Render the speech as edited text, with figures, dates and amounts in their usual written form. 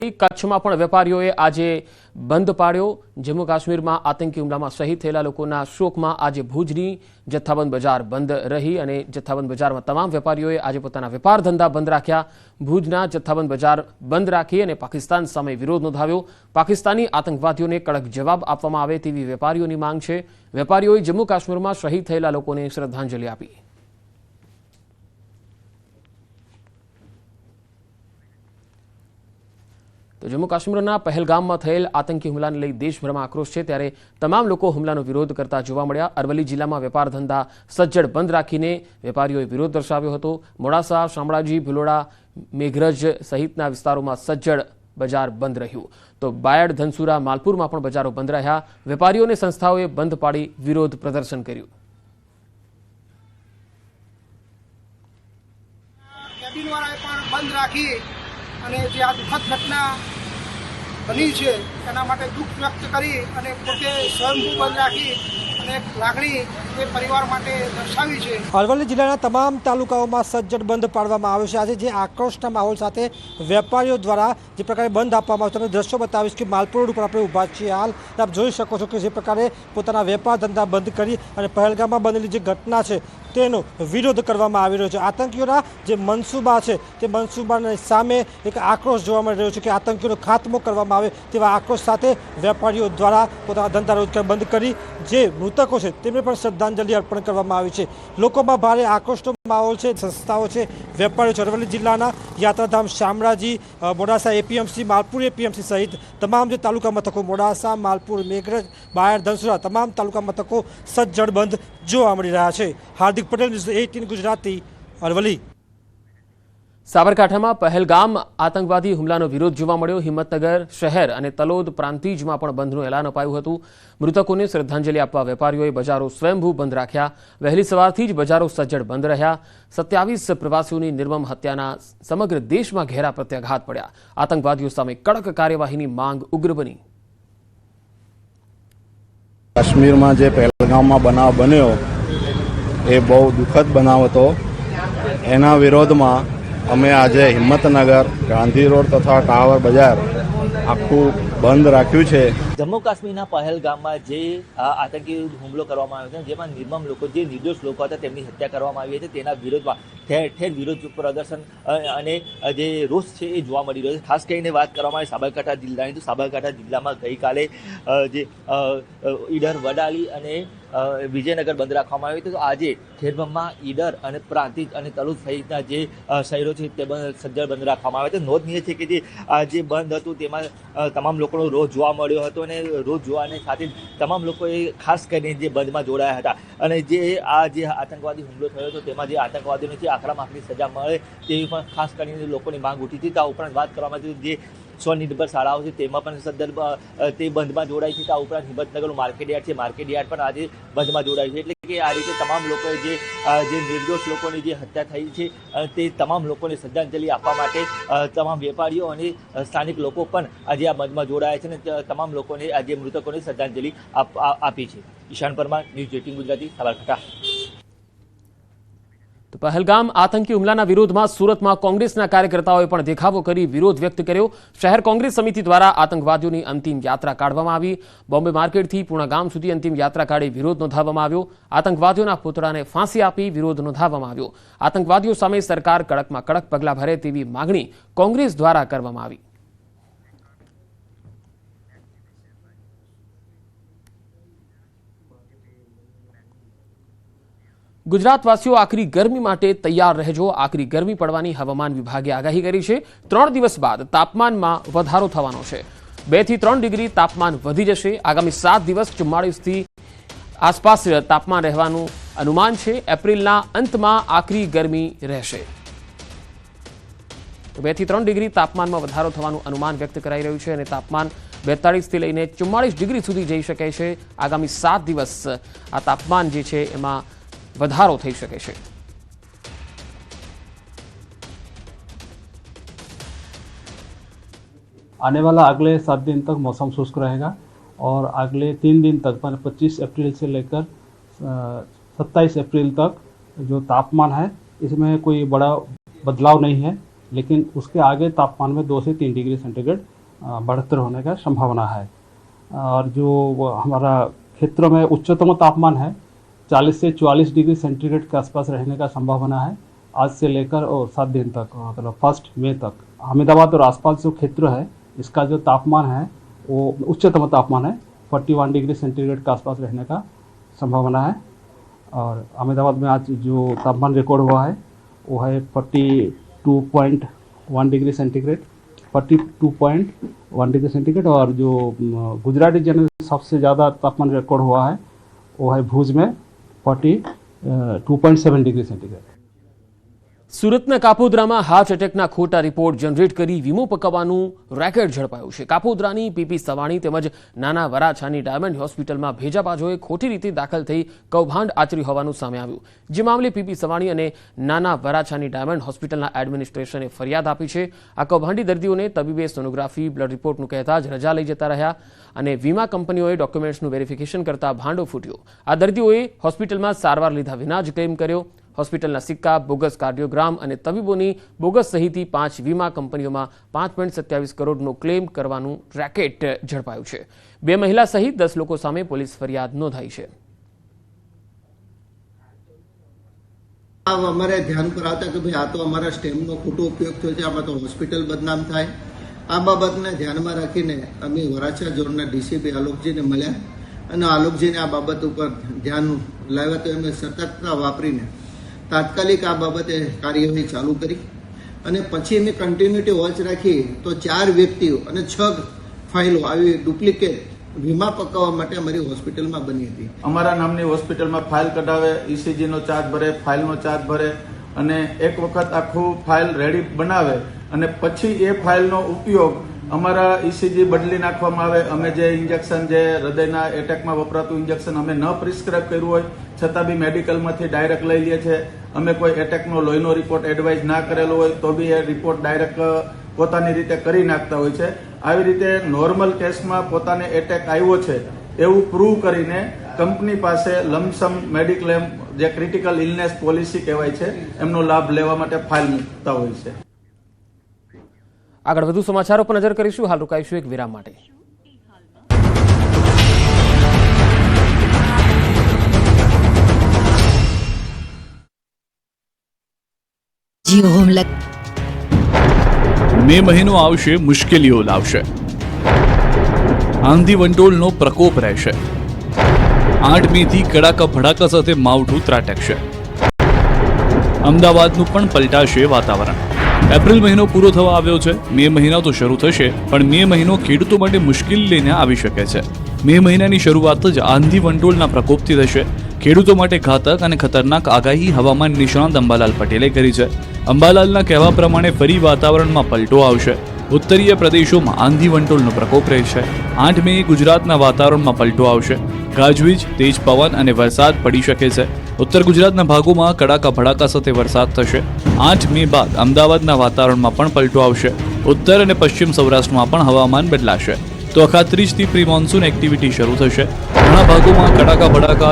કચ્છમાં પણ વેપારીઓએ આજે બંધ પાડ્યો। જમ્મુ કાશ્મીરમાં આતંકી હુમલામાં શહીદ થયેલા લોકોના શોકમાં આજે ભુજની જથ્થાબંધ બજાર બંધ રહી અને જથ્થાબંધ બજારમાં તમામ વેપારીઓએ આજે પોતાના વેપાર ધંધા બંધ રાખ્યા। ભુજના જથ્થાબંધ બજાર બંધ રાખી અને પાકિસ્તાન સામે વિરોધ નોંધાવ્યો। પાકિસ્તાની આતંકવાદીઓને કડક જવાબ આપવામાં આવે તેવી વેપારીઓની માંગ છે। વેપારીઓએ જમ્મુ કાશ્મીરમાં શહીદ થયેલા લોકોને શ્રદ્ધાંજલિ આપી। तो जम्मू काश्मीरना पहलगामમાં થયેલ આતંકી હુમલાને લઈ દેશભરમાં આક્રોશ છે, ત્યારે તમામ લોકો હુમલાનો વિરોધ કરતા જોવા મળ્યા। અરવલ્લી જિલ્લામાં વેપાર ધંધા સજ્જડ બંધ રાખીને વેપારીઓએ વિરોધ દર્શાવ્યો હતો। મોડાસા, શામળાજી, ભિલોડા, મેઘરજ સહિતના વિસ્તારોમાં સજ્જડ બજાર બંધ રહ્યું, તો બાયડ, ધનસુરા, માલપુરમાં પણ બજારો બંધ રહ્યા। વેપારીઓને સંસ્થાઓએ બંધ પાડી વિરોધ પ્રદર્શન કર્યું। કેબિનવાળાએ પણ બંધ રાખી અને જે આ દુઃખદ ઘટના બની છે એના માટે દુઃખ વ્યક્ત કરી અને પોતે સ્વયંભૂ બંધ રાખી અને એક લાગણી એ પરિવાર માટે દર્શાવી છે। અરવલ્લી જિલ્લાના તમામ તાલુકાઓમાં સજ્જડ બંધ પાડવામાં આવ્યો છે। આજે જે આક્રોશના માહોલ સાથે વેપારીઓ દ્વારા જે પ્રકારે બંધ આપવામાં આવ્યો, તમને દ્રશ્યો બતાવીશ કે માલપુર રોડ ઉપર આપણે ઊભા છીએ। હાલ આપ જોઈ શકો છો કે જે પ્રકારે પોતાના વેપાર ધંધા બંધ કરી અને પહેલગામમાં બનેલી જે ઘટના છે તેનો વિરોધ કરવામાં આવી રહ્યો છે। આતંકીઓના જે મનસૂબા છે તે મનસૂબાની સામે એક આક્રોશ જોવા મળી રહ્યો છે કે આતંકીઓનો ખાત્મો કરવામાં આવે તેવા આક્રોશ સાથે વેપારીઓ દ્વારા પોતાના ધંધા રોજગાર બંધ કરી જે મૃતકો છે તેમને પણ શ્રદ્ધાંજલિ અર્પણ કરવામાં આવી છે। લોકોમાં ભારે આક્રોશનો માહોલ છે। સંસ્થાઓ છે, વેપારીઓ છે। અરવલ્લી જિલ્લાના યાત્રાધામ શામળાજી, મોડાસા એપીએમસી, માલપુર એપીએમસી સહિત તમામ જે તાલુકા મથકો મોડાસા, માલપુર, મેઘરજ, બાયડ, ધનસુરા તમામ તાલુકા મથકો સજ્જડ બંધ જોવા મળી રહ્યા છે। હાર્દિક પટેલ, ન્યૂઝ 18 ગુજરાતી, અરવલ્લી। સાબરકાંઠામાં પહેલગામ આતંકવાદી હુમલાનો વિરોધ જોવા મળ્યો। હિંમતનગર શહેર અને તલોદ પ્રાંતિજમાં પણ બંધનું એલાન અપાયું હતું। મૃતકોને શ્રદ્ધાંજલિ આપવા વેપારીઓએ બજારો સ્વયંભૂ બંધ રાખ્યા। વહેલી સવારથી જ બજારો સજ્જડ બંધ રહ્યા। 27 પ્રવાસીઓની નિર્મમ હત્યાના સમગ્ર દેશમાં ઘેરા પ્રત્યાઘાત પડ્યા। આતંકવાદીઓ સામે કડક કાર્યવાહીની માંગ ઉગ્ર બની। કાશ્મીરમાં જે પહેલગામમાં બનાવ બન્યો એ બહુ દુઃખદ બનાવ હતો। એના વિરોધમાં અમે આજે હિંમતનગર, ગાંધી રોડ તથા ટાવર બજાર આખું બંધ રાખ્યું છે। જમ્મુ કાશ્મીરના પહેલગામમાં જે આતંકી હુમલો કરવામાં આવ્યો છે, જેમાં નિર્મમ લોકો, જે નિર્દોષ લોકો હતા તેમની હત્યા કરવામાં આવી હતી, તેના વિરોધમાં ઠેર ઠેર વિરોધ પ્રદર્શન અને જે રોષ છે એ જોવા મળી રહ્યો છે। ખાસ કરીને વાત કરવામાં આવે સાબરકાંઠા જિલ્લાની, તો સાબરકાંઠા જિલ્લામાં ગઈકાલે જે ઈડર, વડાલી અને વિજયનગર બંધ રાખવામાં આવ્યું હતું, તો આજે ખેરબમમાં ઈડર અને પ્રાંતિજ અને તલોદ સહિતના જે શહેરો છે તે સજ્જડ બંધ રાખવામાં આવ્યા હતા। નોંધનીય છે કે જે આ જે બંધ હતું તેમાં તમામ લોકોનો રોષ જોવા મળ્યો હતો અને રોષ જોવાની સાથે તમામ લોકોએ ખાસ કરીને જે બંધમાં જોડાયા હતા અને જે આ જે આતંકવાદી હુમલો થયો હતો તેમાં જે આતંકવાદીઓને જે આકરામાં આકરી સજા મળે તેવી પણ ખાસ કરીને લોકોની માંગ ઉઠી હતી। આ ઉપરાંત વાત કરવામાં આવી જે સ્વનિર્ભર શાળાઓ છે તેમાં પણ સદ્દર તે બંધમાં જોડાય છે। આ ઉપરાંત હિંમતનગરનું માર્કેટયાર્ડ છે, માર્કેટયાર્ડ પણ આજે બંધમાં જોડાય છે। એટલે કે આ રીતે તમામ લોકોએ જે નિર્દોષ લોકોની જે હત્યા થઈ છે તે તમામ લોકોને શ્રદ્ધાંજલિ આપવા માટે તમામ વેપારીઓ અને સ્થાનિક લોકો પણ આજે આ બંધમાં જોડાયા છે અને તમામ લોકોને આજે મૃતકોને શ્રદ્ધાંજલિ આપી છે। ઈશાન પરમાર, ન્યૂઝ 18 ગુજરાતી, સાબરકાંઠા। તો પહેલગામ આતંકી હુમલાના વિરોધમાં સુરતમાં કોંગ્રેસના કાર્યકર્તાઓએ પણ દેખાવો કરી વિરોધ વ્યક્ત કર્યો। શહેર કોંગ્રેસ સમિતિ દ્વારા આતંકવાદીઓની અંતિમ યાત્રા કાઢવામાં આવી। બોમ્બે માર્કેટથી પૂર્ણા ગામ સુધી અંતિમ યાત્રા કાઢી વિરોધ નોંધાવવામાં આવ્યો। આતંકવાદીઓના પુતળાને ફાંસી આપી વિરોધ નોંધાવવામાં આવ્યો। આતંકવાદીઓ સામે સરકાર કડકમાં કડક પગલાં ભરે તેવી માગણી કોંગ્રેસ દ્વારા કરવામાં આવી। ગુજરાતવાસીઓ આકરી ગરમી માટે તૈયાર રહેજો। આકરી ગરમી પડવાની હવામાન વિભાગે આગાહી કરી છે। 3 દિવસ બાદ તાપમાનમાં વધારો થવાનો છે। 2 થી 3 ડિગ્રી તાપમાન વધી જશે। આગામી 7 દિવસ 44 થી આસપાસ તાપમાન રહેવાનું અનુમાન છે। એપ્રિલના અંતમાં આકરી ગરમી રહેશે। 2 થી 3 ડિગ્રી તાપમાનમાં વધારો થવાનું અનુમાન વ્યક્ત કરાઈ રહ્યું છે અને તાપમાન 42 થી લઈને 44 ડિગ્રી સુધી જઈ શકે છે। આગામી 7 દિવસ આ તાપમાન જે છે એમાં વધારો થઈ શકે છે। आने वाला अगले 7 दिन तक मौसम शुष्क रहेगा और अगले 3 दिन तक 25 अप्रैल से लेकर 27 अप्रैल तक जो तापमान है इसमें कोई बड़ा बदलाव नहीं है। लेकिन उसके आगे तापमान में 2 से 3 डिग्री सेंटीग्रेड बढ़ोतरी होने का संभावना है। और जो हमारा क्षेत्रों में उच्चतम तापमान है 40 से 44 डिग्री सेंटीग्रेड के आसपास रहने का संभावना है आज से लेकर 7 दिन तक, मतलब 1 मई तक। अहमदाबाद और आसपास जो क्षेत्र है इसका जो तापमान है वो उच्चतम तापमान है 41 डिग्री सेंटीग्रेड के आसपास रहने का संभावना है। और अहमदाबाद में आज जो तापमान रिकॉर्ड हुआ है वो है 42.1 डिग्री सेंटीग्रेड, 42.1 डिग्री सेंटीग्रेड। और जो गुजरात रीजन में सबसे ज़्यादा तापमान रिकॉर्ड हुआ है वो है भुज में 42.7 डिग्री सेंटीग्रेड। સુરતના કાપોદ્રામાં હાર્ટ એટેકના ખોટા રિપોર્ટ જનરેટ કરી વીમો પકવવાનું રેકેટ ઝડપાયું છે। કાપોદ્રાની પીપી સવાણી તેમજ નાના વરાછાની ડાયમંડ હોસ્પિટલમાં ભેજાબાજોએ ખોટી રીતે દાખલ થઈ કૌભાંડ આચર્યું હોવાનું સામે આવ્યું। જે મામલે પીપી સવાણી અને નાના વરાછાની ડાયમંડ હોસ્પિટલના એડમિનિસ્ટ્રેશને ફરિયાદ આપી છે। આ કૌભાંડી દર્દીઓને તબીબે સોનોગ્રાફી બ્લડ રિપોર્ટનું કહેતા જ રજા લઈ જતા રહ્યા અને વીમા કંપનીઓએ ડોક્યુમેન્ટ્સનું વેરિફિકેશન કરતા ભાંડો ફૂટ્યો। આ દર્દીઓએ હોસ્પિટલમાં સારવાર લીધા વિના જ ક્લેમ કર્યો। હોસ્પિટલના સિક્કા, બોગસ કાર્ડિયોગ્રામ અને તબીબોની બોગસ સહિતની 5 વીમા કંપનીઓમાં 5.27 કરોડનો ક્લેમ કરવાનું રેકેટ ઝડપાયું છે। 2 મહિલા સહિત 10 લોકો સામે પોલીસ ફરિયાદ નોંધાઈ છે। અમારે ધ્યાન પર આવતા કે ભાઈ આ તો અમારા સ્ટેમનો ખોટો ઉપયોગ થયો છે, આમાં તો હોસ્પિટલ બદનામ થાય। આ બાબતને ધ્યાનમાં રાખીને અમે વરાછા ઝોનના ડીસીપી આલોકજીને મળ્યા અને આલોકજીને આ બાબત ઉપર ધ્યાન લાવ્યા તો એમને સતર્કતા વાપરીને તાત્કાલિક આ બાબતે કાર્યવાહી ચાલુ કરી અને પછી એની કન્ટિન્યુટી વોચ રાખી તો 4 વ્યક્તિઓ અને 6 ફાઇલો આવી ડુપ્લિકેટ વીમા પકવવા માટે અમારી હોસ્પિટલમાં બની હતી। અમારા નામની હોસ્પિટલમાં ફાઇલ કઢાવે, ઈસીજીનો ચાર્જ ભરે, ફાઇલનો ચાર્જ ભરે અને એક વખત આખું ફાઇલ રેડી બનાવે અને પછી એ ફાઇલનો ઉપયોગ અમારા ઈસીજી બદલી નાખવામાં આવે। અમે જે ઇન્જેક્શન, જે હૃદયના એટેકમાં વપરાતું ઇન્જેક્શન અમે ન પ્રિસ્ક્રાઇબ કર્યું હોય છતાં બી મેડિકલમાંથી ડાયરેક્ટ લઈ લઈએ છીએ। અમે કોઈ એટેકનો લોહીનો રિપોર્ટ એડવાઇઝ ના કરેલો હોય તો બી એ રિપોર્ટ ડાયરેક્ટ પોતાની રીતે કરી નાખતા હોય છે। આવી રીતે નોર્મલ કેસમાં પોતાને એટેક આવ્યો છે એવું પ્રૂવ કરીને કંપની પાસે લમસમ મેડિક્લેમ, જે ક્રિટિકલ ઇલનેસ પોલિસી કહેવાય છે, એમનો લાભ લેવા માટે ફાઇલ મૂકતા હોય છે। આગળ વધુ સમાચારો પર નજર કરીશું। હાલ રોકાઈશું એક વિરામ માટે। જીઓ હોમ મે મહિનો આવશે, મુશ્કેલીઓ લાવશે, આંધી વંટોળનો પ્રકોપ રહેશે। 8 મેથી કડાકા ભડાકા સાથે માવઠું ત્રાટકશે। અમદાવાદનું પણ પલટાશે વાતાવરણ। એપ્રિલ મહિનો પૂરો થવા આવ્યો છે, મે મહિના તો શરૂ થશે, પણ મે મહિનો ખેડૂતો માટે મુશ્કેલી લઈને આવી શકે છે। મે મહિનાની શરૂઆત જ આંધી વંટોળના પ્રકોપથી થશે। ખેડૂતો માટે ઘાતક અને ખતરનાક આગાહી હવામાન નિષ્ણાત અંબાલાલ પટેલે કરી છે। અંબાલાલના કહેવા પ્રમાણે ફરી વાતાવરણમાં પલટો આવશે। ઉત્તરીય પ્રદેશોમાં આંધી વંટોળનો પ્રકોપ રહેશે। 8 મે ગુજરાતના વાતાવરણમાં પલટો આવશે। ગાજવીજ, તેજ પવન અને વરસાદ પડી શકે છે। ઉત્તર ગુજરાતના ભાગોમાં કડાકા ભડાકા સાથે વરસાદ થશે। 8 મે બાદ અમદાવાદના વાતાવરણમાં પણ પલટો આવશે। ઉત્તર અને પશ્ચિમ સૌરાષ્ટ્રમાં પણ હવામાન બદલાશે। તો અખાત્રીજથી પ્રી મોન્સૂન એક્ટિવિટી શરૂ થશે। ઘણા ભાગોમાં કડાકા ભડાકા